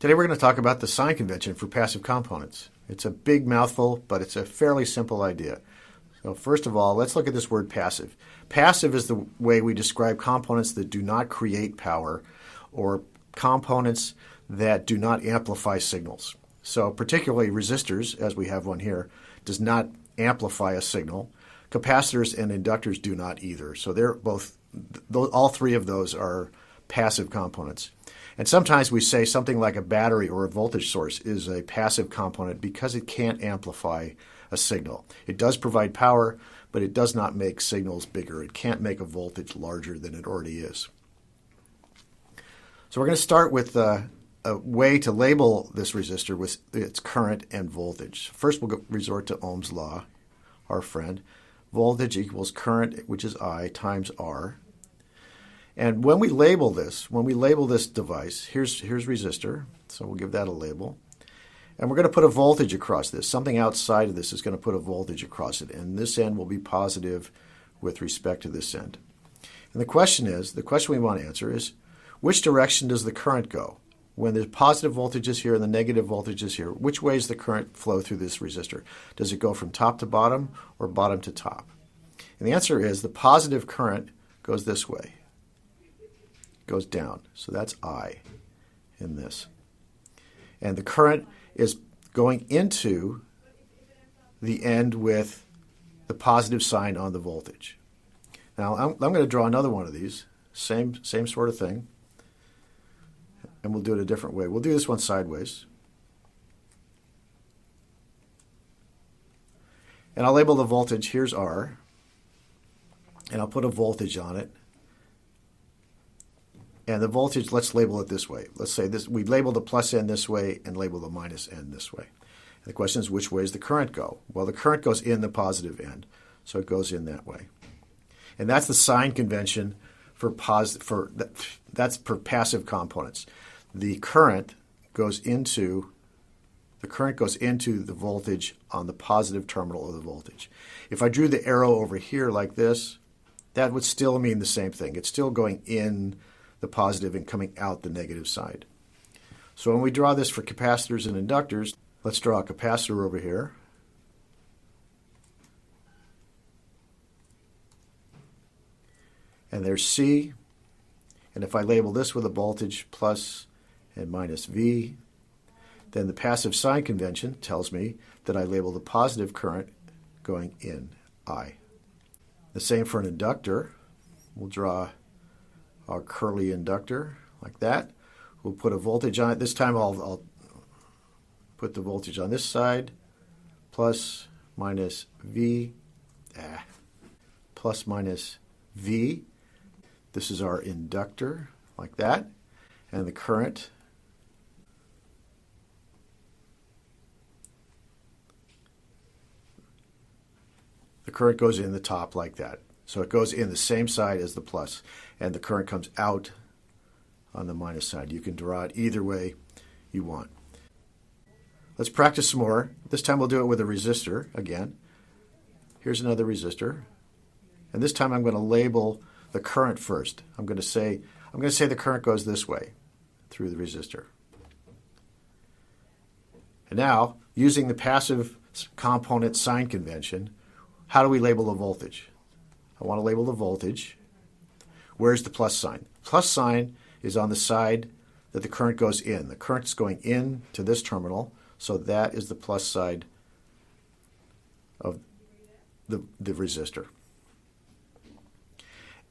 Today we're going to talk about the sign convention for passive components. It's a big mouthful, but it's a fairly simple idea. So first of all, let's look at this word passive. Passive is the way we describe components that do not create power or components that do not amplify signals. So particularly resistors, as we have one here, does not amplify a signal. Capacitors and inductors do not either. So they're both, all three of those are passive components. And sometimes we say something like a battery or a voltage source is a passive component because it can't amplify a signal. It does provide power, but it does not make signals bigger. It can't make a voltage larger than it already is. So we're going to start with a way to label this resistor with its current and voltage. First, we'll resort to Ohm's law, our friend. Voltage equals current, which is I, times R. And when we label this device, here's resistor, so we'll give that a label. And we're going to put a voltage across this. Something outside of this is going to put a voltage across it, and this end will be positive with respect to this end. And the question we want to answer is, which direction does the current go? When the positive voltage is here and the negative voltage is here, which way does the current flow through this resistor? Does it go from top to bottom or bottom to top? And the answer is the positive current goes this way. Goes down. So that's I in this. And the current is going into the end with the positive sign on the voltage. Now I'm going to draw another one of these. Same sort of thing. And we'll do it a different way. We'll do this one sideways. And I'll label the voltage. Here's R. And I'll put a voltage on it. And the voltage, let's label it this way. Let's say this, we label the plus end this way and label the minus end this way. And the question is, which way does the current go? Well, the current goes in the positive end, so it goes in that way. And that's the sign convention that's for passive components. The current goes into the voltage on the positive terminal of the voltage. If I drew the arrow over here like this, that would still mean the same thing. It's still going in the positive and coming out the negative side. So when we draw this for capacitors and inductors, let's draw a capacitor over here. And there's C. And if I label this with a voltage plus and minus V, then the passive sign convention tells me that I label the positive current going in, I. The same for an inductor. We'll draw our curly inductor like that. We'll put a voltage on it. This time I'll put the voltage on this side, plus minus V, plus minus V. This is our inductor like that. And the current goes in the top like that. So it goes in the same side as the plus, and the current comes out on the minus side. You can draw it either way you want. Let's practice some more. This time we'll do it with a resistor again. Here's another resistor. And this time I'm going to label the current first. I'm going to say the current goes this way through the resistor. And now, using the passive component sign convention, how do we label the voltage? I want to label the voltage. Where's the plus sign? Plus sign is on the side that the current goes in. The current's going in to this terminal, so that is the plus side of the resistor.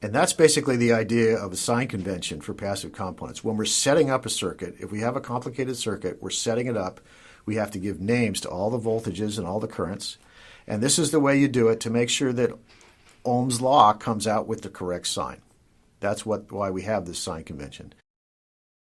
And that's basically the idea of a sign convention for passive components. When we're setting up a circuit, if we have a complicated circuit, we're setting it up, we have to give names to all the voltages and all the currents. And this is the way you do it to make sure that Ohm's law comes out with the correct sign. That's why we have this sign convention.